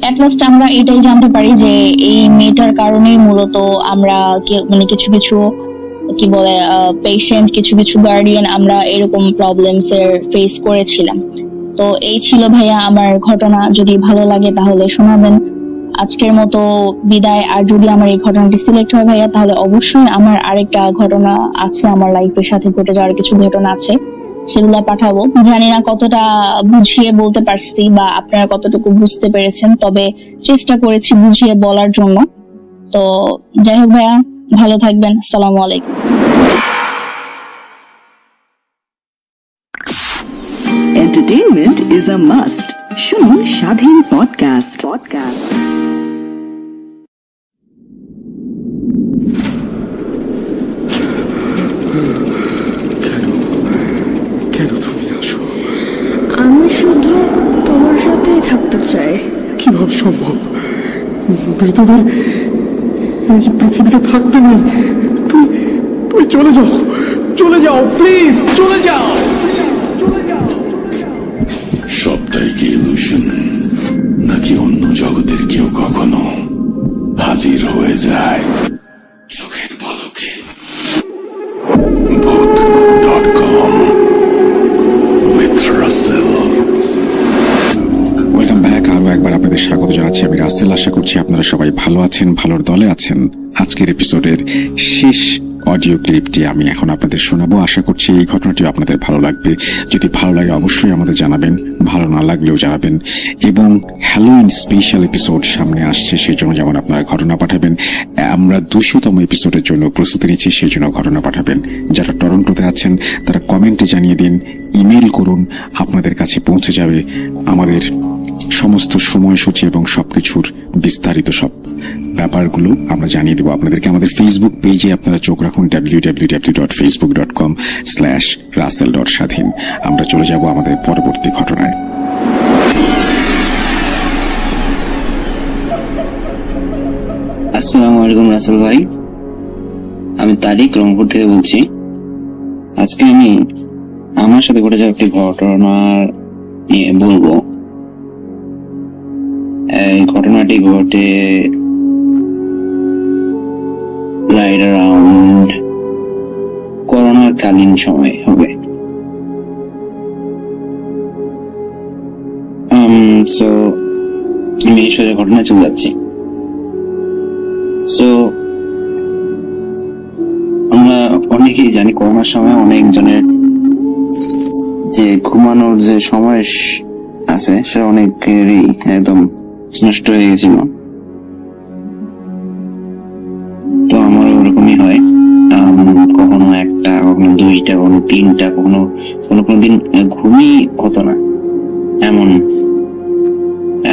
এট লাস্ট আমরা এটাই জানতে পারি যে এই মেয়েটার কারণেই মূলত আমরা মানে কিছু কিছু কি বলে পেশেন্ট, কিছু কিছু গার্ডিয়ান আমরা এরকম প্রবলেমস এর ফেস করেছিলাম। তো এই ছিল ভাইয়া আমার ঘটনা। যদি ভালো লাগে তাহলে শোনাবেন। আজকের মতো বিদায়। আর যদি আমার এই ঘটনাটি সিলেক্ট হয় ভাইয়া, তাহলে অবশ্যই আমার আরেকটা ঘটনা আছে, আমার লাইফের সাথে ঘটে যাওয়ার কিছু ঘটনা আছে, সেগুলো পাঠাবো। জানি না কতটা বুঝিয়ে বলতে পারছি বা আপনারা কতটুকু বুঝতে পেরেছেন, তবে চেষ্টা করেছি বুঝিয়ে বলার জন্য। তো যাই হোক ভাইয়া, ভালো থাকবেন। আসসালামু আলাইকুম। Entertainment is a must. শুনুন স্বাধীন পডকাস্ট। কেন তুমি আসো? আমি শুধু তোমার সাথেই থাকতে চাই। কিভাবে সম্ভব? মৃতদের এই পৃথিবীতে থাকতে নেই। তুমি চলে যাও প্লিজ, চলে যাও। সবটাই কি ইলুশন, নাকি অন্য জগতের কেউ কখনো হাজির হয়ে যায় চোখের পলকে? ভূত.com with রাসেল। Welcome back. আরো একবার আপনাদের স্বাগত জানাচ্ছি আমি রাসেল। আশা করছি আপনারা সবাই ভালো আছেন, ভালোর দলে আছেন। আজকের এপিসোডের শেষ অডিও ক্লিপটি আমি এখন আপনাদের শোনাবো। আশা করছি এই ঘটনাটি আপনাদের ভালো লাগবে। যদি ভালো লাগে অবশ্যই আমাদের জানাবেন, ভালো না লাগলেও জানাবেন। এবং হ্যালোউইন স্পেশাল এপিসোড সামনে আসছে, সেই জন্য যেমন আপনারা ঘটনা পাঠাবেন, আমরা 200তম এপিসোডের জন্য প্রস্তুতি নিচ্ছি, সেই জন্য ঘটনা পাঠাবেন। যারা টরন্টোতে আছেন তারা কমেন্টে জানিয়ে দিন, ইমেল করুন, আপনাদের কাছে পৌঁছে যাবে আমাদের সমস্ত সময়সূচি এবং সবকিছুর বিস্তারিত সব ব্যাপারগুলো আমরা জানিয়ে দেবো আপনাদেরকে। আমাদের ফেসবুক পেজে আপনারা চোখ রাখুন, www.facebook.com/russell.স্বাধীন। আমরা চলে যাব আমাদের পরবর্তী ঘটনায়। আসসালামু আলাইকুম রাসেল ভাই, আমি তারিক রংপুর থেকে বলছি। আজকে আমি আমার সাথে ঘটে যাওয়া একটি ঘটনা নিয়ে বলবো। এই ঘটনাটি ঘটে রাইট অ্যারাউন্ড করোনার কালীন সময় হবে। সো আমি এই সোজা ঘটনা চলে যাচ্ছি। সো আমরা অনেকেই জানি করোনার সময় অনেকজনের যে ঘুমানোর যে সময় আছে সেটা অনেকেরই একদম নষ্ট হয়ে গেছিল। তো আমারও ওরকমই হয়, কখনো 1টা, কখনো 2টা, কখনো 3টা, কখনো দিন ঘুমই হতো না, এমন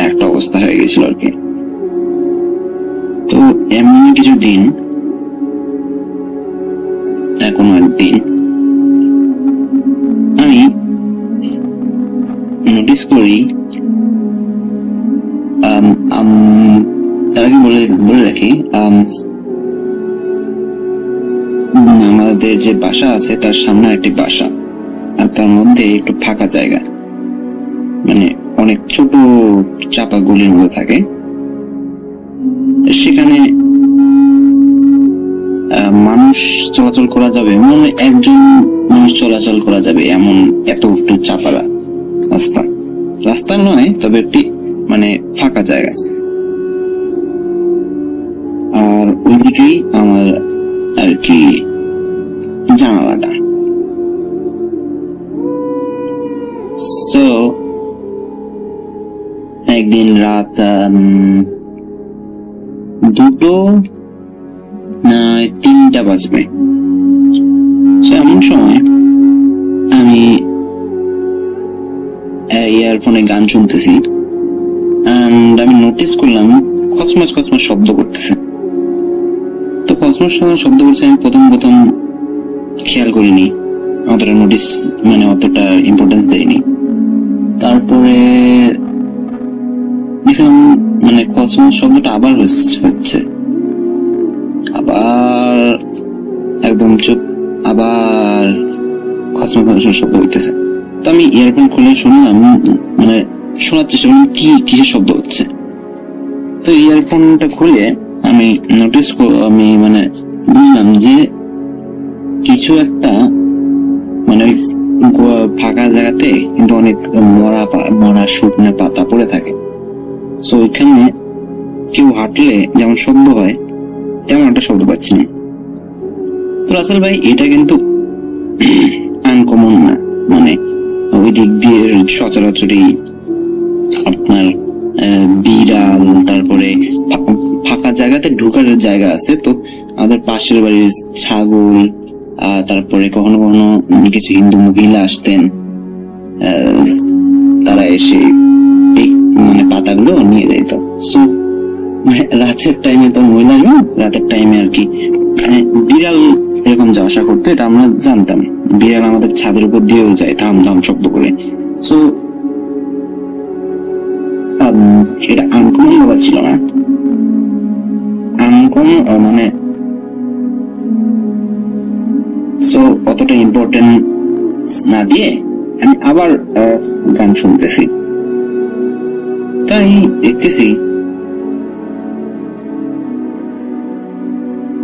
একটা অবস্থা হয়ে গেছিল আর কি। এমন কিছু দিন, কোনো একদিন আমি নোটিস করি, তার আগে বলে রাখি, আমাদের যে বাসা আছে তার সামনে একটি বাসা, আর তার মধ্যে একটু ফাঁকা জায়গা, মানে অনেক ছোট চাপা গুলির মধ্যে থাকে। সেখানে মানুষ চলাচল করা যাবে, মানে একজন মানুষ চলাচল করা যাবে এমন এত একটু চাপা রাস্তা নয়, তবে একটি মানে ফাঁকা জায়গা। আর ওইদিকেই আমার আর কি জানালাটা। তো একদিন রাত 2-3টা বাজবে, এমন সময় আমি ইয়ারফোনে গান শুনতেছি, আমি নোটিস করলাম খচমচ শব্দ করতেছে। তো খচমচ শব্দ করছে, আমি প্রথম খেয়াল করিনি, অতটা নোটিস মানে অতটা ইম্পর্টেন্স দেয়নি। তারপরে দেখলাম মানে খচমচ শব্দটা আবার হচ্ছে, আবার একদম চুপ, আবার খচমচ শব্দ হইতেছে। তো আমি ইয়ারফোন খুলে শুনলাম, মানে শোনার চেষ্টা করলাম কিসের শব্দ হচ্ছে। তো ইয়ারফোনটা খুলে আমি মানে বুঝলাম যে কিছু একটা মানে ওই ফাঁকা জায়গাতে কিন্তু অনেক মরা শুকনো পাতা পড়ে থাকে। তো ওইখানে কেউ হাঁটলে যেমন শব্দ হয় তেমন একটা শব্দ পাচ্ছি না। তো রাসেল ভাই, এটা কিন্তু আনকমন না, মানে ওই দিক দিয়ে সচরাচরই আপনার বিড়াল, তারপরে ফাঁকা জায়গাতে ঢোকার জায়গা আছে। তো আমাদের পাশের বাড়ির ছাগল, তারপরে কখনো কখনো কিছু হিন্দু মহিলা আসতেন, তারা এসে এই মানে পাতাগুলো নিয়ে যেত। রাতের টাইমে তো মহিলা রাতের টাইমে আর কি বিড়াল এরকম যাওয়া আসা করতো, এটা আমরা জানতাম। বিড়াল আমাদের ছাদের উপর দিয়েও যায় ধাম ধাম শব্দ করে। সো এটা আনকমন ব্যাপার ছিল না, আনকমন মানে সো অতটা ইম্পর্টেন্ট না দিয়ে আমি আবার গান শুনতেছি। তাই দেখতেছি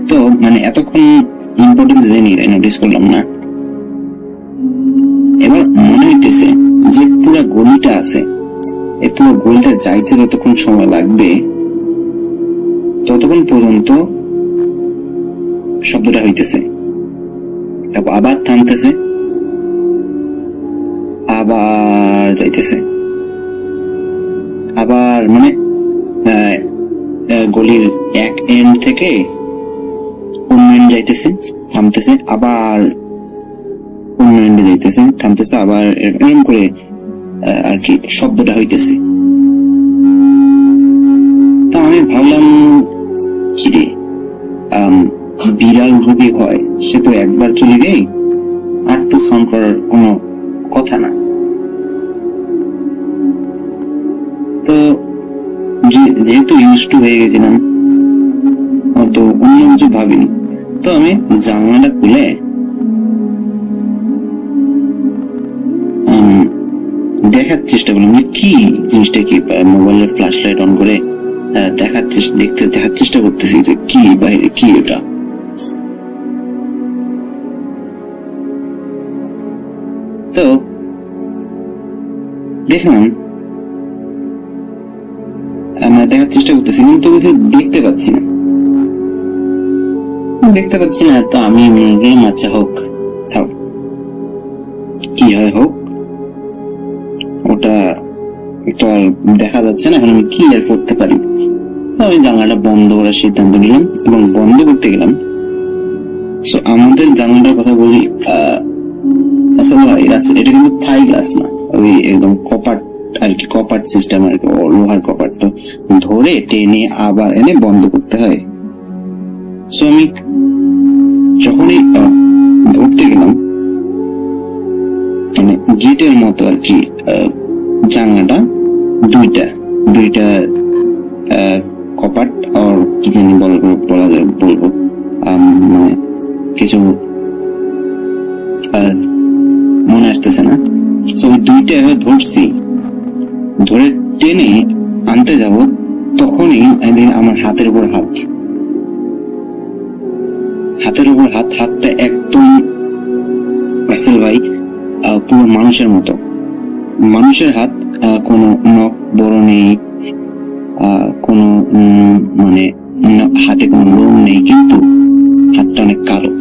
তো মানে এতক্ষণ ইম্পর্টেন্স দেয়নি, তাই নোটিস করলাম না। এবার মনে হইতেছে যে পুরো গলিটা আছে, এই পুরো গলিটা যাইতে যতক্ষণ সময় লাগবে ততক্ষণ পর্যন্ত শব্দটা হইতেছে, তারপর আবার থামতেছে, আবার যাইতেছে, আবার মানে গলির এক এন্ড থেকে অন্য এন্ড যাইতেছে, থামতেছে, আবার অন্য এন্ডে যাইতেছে, থামতেছে, আবার এরকম করে আর কি শব্দটা হইতেছে। তো আমি ভাবলাম কিরে, বিড়াল রুবি হয়, সে তো একবার চলে গেই, আর তো সাউন্ড করার কোনো কথা না। তো যেহেতু ইউজ টু হয়ে গেছিলাম, অত অন্য কিছু ভাবিনি। তো আমি জানলাটা খুলে দেখার চেষ্টা করলাম কি জিনিসটা, কি মোবাইলের ফ্ল্যাশ লাইট অন করে দেখার চেষ্টা করতেছি যে কি বাইরে, কি এটা। তো দেখলাম আমরা দেখার চেষ্টা করতেছি, কিন্তু কিছু দেখতে পাচ্ছি না। তো আমি বললাম আচ্ছা হোক, থাক, কি হয় হোক, ওটা তো আর দেখা যাচ্ছে না, এখন আমি কি আর করতে পারি। আমি জানলাটা বন্ধ করার সিদ্ধান্ত নিলাম এবং বন্ধ করতে গেলাম। সো আমাদের জানলাটার কথা বলি, আসলে এটা কিন্তু থাই গ্লাস না, ওই একদম কপার আর কি, কপাট সিস্টেম আর কি, লোহার কপাট। তো ধরে টেনে আবার এনে বন্ধ করতে হয়। সো আমি যখনই ধরতে গেলাম, মানে গেটের মতো আর কি, জানলাটা দুইটা কপাট আর কি জানি বলবো মানে কিছু মনে আসতেছে না। তো ওই দুইটা ধরছি, ধরে টেনে আনতে যাব, তখনই একদিন আমার হাতের উপর হাতটা একদম রাসেল ভাই পুরো মানুষের মতো, মানুষের হাত, কোনো নখ বড় নেই, কোনো মানে হাতে কোনো লোম নেই, কিন্তু হাতটা অনেক কালো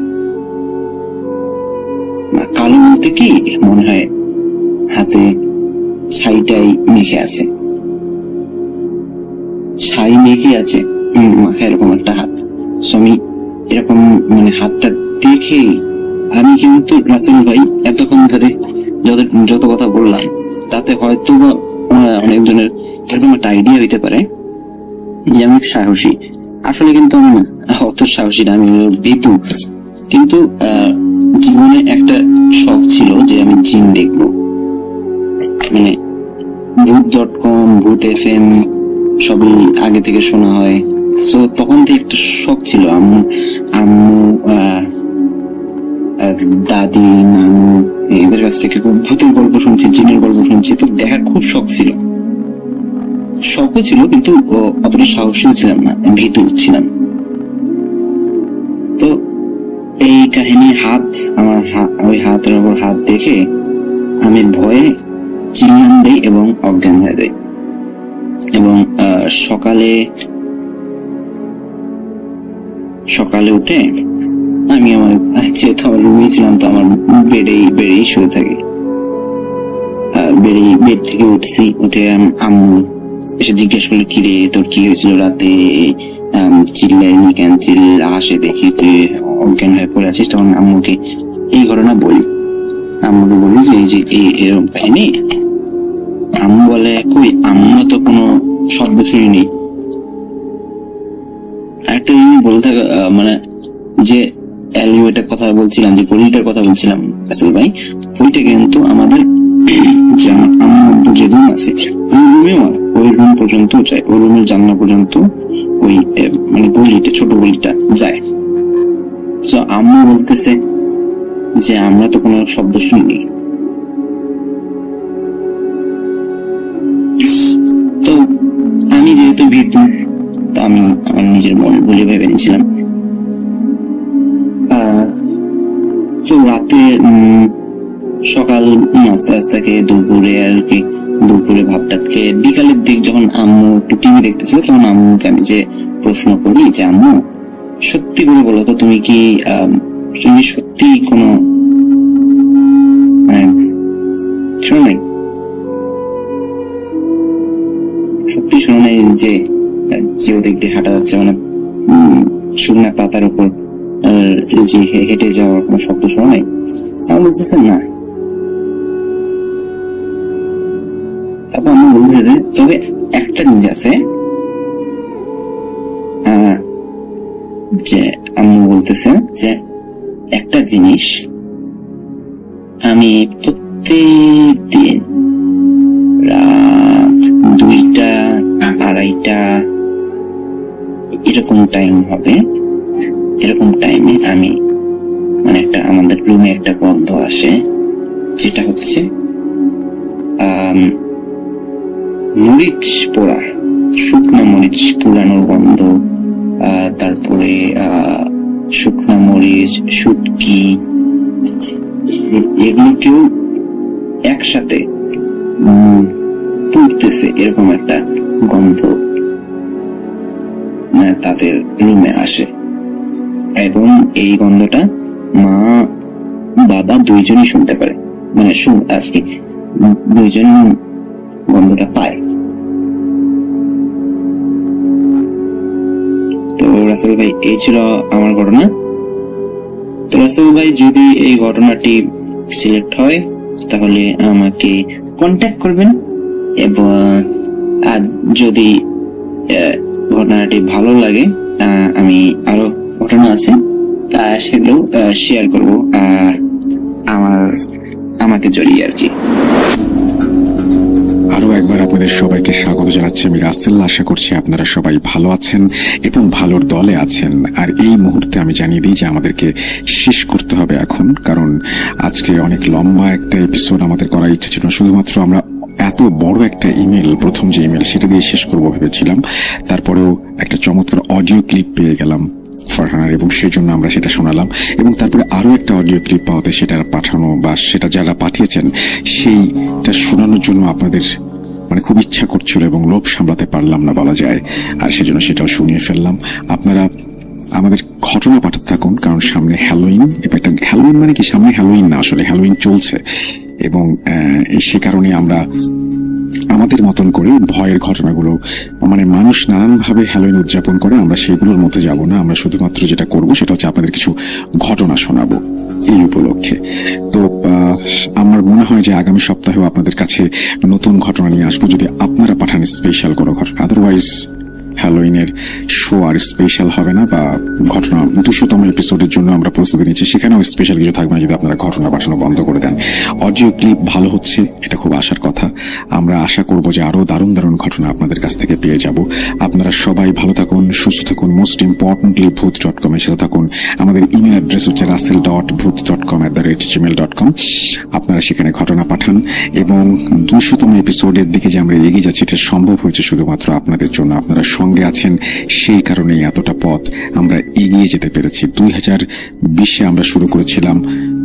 বলতে কি মনে হয় হাতে ছাই মেখে আছে, মাখা এরকম একটা হাত। আমি এরকম মানে হাতটা দেখে আমি কিন্তু রাসেল ভাই এতক্ষণ ধরে যত কথা বললাম তাতে হয়তো অনেকজনের এরকম একটা আইডিয়া হইতে পারে যে আমি সাহসী। আসলে কিন্তু আমি না, অত সাহসী না, আমি ভীতু। কিন্তু জীবনে একটা শখ ছিল যে আমি জিন দেখবো, মানে ভূত.com, ভূত FM সবই আগে থেকে শোনা হয়। সো তখন থেকে একটা শখ ছিল। আম্মু দাদি নানু এদের কাছ থেকে ভূতের গল্প শুনছি, জিনের গল্প শুনছি, তো দেখার খুব শখও ছিল, কিন্তু অতটা সাহসী ছিলাম না, ভীতু ছিলাম। তো এই কাহিনী ওই হাতের উপর হাত দেখে আমি ভয়ে চিল্লান দেই এবং অজ্ঞান হয়ে যাই। এবং সকালে উঠে আমি যেহেতু আমার রুমে ছিলাম, তো আমার বেডেই শুয়ে থাকি। বেড থেকে উঠে আম্মু এসে জিজ্ঞেস করলো, কি রে তোর কি হয়েছিল রাতে, চিল্লাইনি কেন, আসে দেখি তুই অজ্ঞান হয়ে পড়ে আছিস। তখন আম্মুকে এই ঘটনা বলি যে এই এরকম কাহিনী। আম্মু বলে, কই আম্মু তো কোনো শব্দ শুনিনি। একটা বলে থাকা মানে যে অ্যালিওয়েটার কথা বলছিলাম, যে গলিটার কথা বলছিলাম রাসেল ভাই, ওইটা কিন্তু আমাদের যে আম্মু যে রুম আছে ওই রুম পর্যন্ত যায়, ওই রুমের জানলা পর্যন্ত ওই মানে গলিটা, ছোট গলিটা যায়। তো আম্মু বলতেছে যে আমরা তো কোনো শব্দ শুনিনি। তো আমি যেহেতু ভীতু, তো আমি আমার নিজের মন বলে ভেবে নিয়েছিলাম। তো রাতে সকাল নাস্তা খেয়ে দুপুরে ভাত খেয়ে বিকালের দিক যখন আম্মু একটু টিভি দেখতেছিল, তখন আম্মুকে আমি যে প্রশ্ন করি যে আম্মু সত্যি করে বলো তো, তুমি সত্যি কোনো শোনো নাই, সত্যি শোনো নাই যে ওদিক দিয়ে হাঁটা যাচ্ছে, মানে শুকনা পাতার উপর যে হেঁটে যাওয়ার কোনো শব্দ শোনো নাই? আমি বলতেছেন না। তারপর আমি বলতেছে যে তবে একটা জিনিস আছে, যে আম্মু বলতেছে যে একটা জিনিস আমি প্রত্যেকদিন রাত 2টা 2:30 এরকম টাইম হবে, এরকম টাইমে আমি মানে আমাদের রুমে একটা গন্ধ আসে, যেটা হচ্ছে মরিচ পোড়া, শুকনা মরিচ পুরানোর গন্ধ, তারপরে শুকনা মরিচ, শুটকি, এগুলোকেও একসাথে পুড়তেছে এরকম একটা গন্ধ তাদের রুমে আসে। এবং এই গন্ধটা মা বাবা দুইজনই শুনতে পারে, মানে আজকে দুইজন গন্ধটা পায়। তো রাসেল ভাই এই ছিল আমার ঘটনা। তো রাসেল ভাই যদি এই ঘটনাটি সিলেক্ট হয় তাহলে আমাকে কন্ট্যাক্ট করবেন, এবং আর যদি ঘটনাটি ভালো লাগে আমি আরো ঘটনা আছে সেগুলো শেয়ার করব আমাকে জড়িয়ে আর কি। আরো একবার আপনাদের সবাইকে স্বাগত জানাচ্ছি আমি রাসেল। আশা করছি আপনারা সবাই ভালো আছেন এবং ভালোর দলে আছেন। আর এই মুহূর্তে আমি জানিয়ে দিই যে আমাদেরকে শেষ করতে হবে এখন, কারণ আজকে অনেক লম্বা একটা এপিসোড আমাদের করার ইচ্ছা ছিল। শুধুমাত্র আমরা এত বড় একটা ইমেল, প্রথম যে ইমেল সেটা দিয়ে শেষ করবো ভেবেছিলাম, তারপরেও একটা চমৎকার অডিও ক্লিপ পেয়ে গেলাম ফারহানার এবং সেই জন্য আমরা সেটা শোনালাম। এবং তারপরে আরো একটা অডিও ক্লিপ পাওয়াতে সেটা পাঠানো বা সেটা যারা পাঠিয়েছেন সেইটা শোনানোর জন্য আপনাদের খুব ইচ্ছা করছিল এবং লোভ সামলাতে পারলাম না বলা যায়, আর সেজন্য সেটাও শুনিয়ে ফেললাম। আপনারা আমাদের ঘটনা পাঠাতে থাকুন, কারণ সামনে হ্যালোইন। এবার একটা হ্যালোইন মানে কি, সামনে হ্যালোইন না, আসলে হ্যালোইন চলছে এবং সে কারণে আমরা আমাদের মতন করে ভয়ের ঘটনাগুলো, মানুষ নানানভাবে হ্যালোইন উদযাপন করে, আমরা সেগুলোর মধ্যে যাব না। আমরা শুধুমাত্র যেটা করব সেটা হচ্ছে আপনাদের কিছু ঘটনা শোনাবো এই উপলক্ষে। তো আমার মনে হয় যে আগামী সপ্তাহেও আপনাদের কাছে নতুন ঘটনা নিয়ে আসবো, যদি আপনারা পাঠান স্পেশাল কোনো ঘটনা। আদারওয়াইজ হ্যালোইনের শো আর স্পেশাল হবে না, বা ঘটনা 200তম এপিসোডের জন্য আমরা প্রস্তুতি নিচ্ছি, সেখানেও স্পেশাল কিছু থাকবে না যদি আপনারা ঘটনা পাঠানো বন্ধ করে দেন। অডিও ক্লিপ ভালো হচ্ছে, এটা খুব আশার কথা। আমরা আশা করব যে আরো দারুণ দারুণ ঘটনা আপনাদের কাছ থেকে পেয়ে যাব। আপনারা সবাই ভালো থাকুন, সুস্থ থাকুন, মোস্ট ইম্পর্টেন্টলি ভূত.com এর সাথে থাকুন। আমাদের ইমেল অ্যাড্রেস হচ্ছে russell.booth.com@gmail.com। আপনারা সেখানে ঘটনা পাঠান এবং 200তম এপিসোডের দিকে যে আমরা এগিয়ে যাচ্ছি এটা সম্ভব হয়েছে শুধুমাত্র আপনাদের জন্য। আপনারা সঙ্গে আছেন, সেই কারণেই এতটা পথ আমরা এগিয়ে যেতে পেরেছি। 2020-এ আমরা শুরু করেছিলাম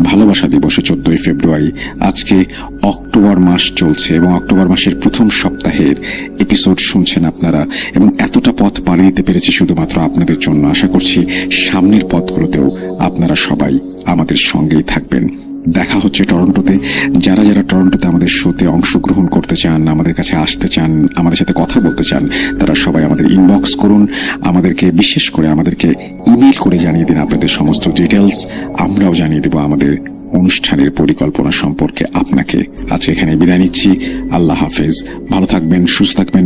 ভালোবাসা দিবসে 14ই ফেব্রুয়ারি। আজকে অক্টোবর মাস চলছে এবং অক্টোবর মাসের প্রথম সপ্তাহের এপিসোড শুনছেন আপনারা, এবং এতটা পথ পাড়ি দিতে পেরেছি শুধুমাত্র আপনাদের জন্য। আশা করছি সামনের পথগুলোতেও আপনারা সবাই আমাদের সঙ্গেই থাকবেন। দেখা হচ্ছে টরন্টোতে। যারা যারা টরন্টোতে আমাদের শোতে অংশগ্রহণ করতে চান, আমাদের কাছে আসতে চান, আমাদের সাথে কথা বলতে চান, তারা সবাই আমাদের ইনবক্স করুন। আমাদেরকে বিশেষ করে আমাদেরকে ইমেল করে জানিয়ে দিন আপনাদের সমস্ত ডিটেলস। আমরাও জানিয়ে দেব আমাদের অনুষ্ঠানের পরিকল্পনা সম্পর্কে আপনাকে। আজ এখানে বিদায় নিচ্ছি। আল্লাহ হাফেজ। ভালো থাকবেন, সুস্থ থাকবেন।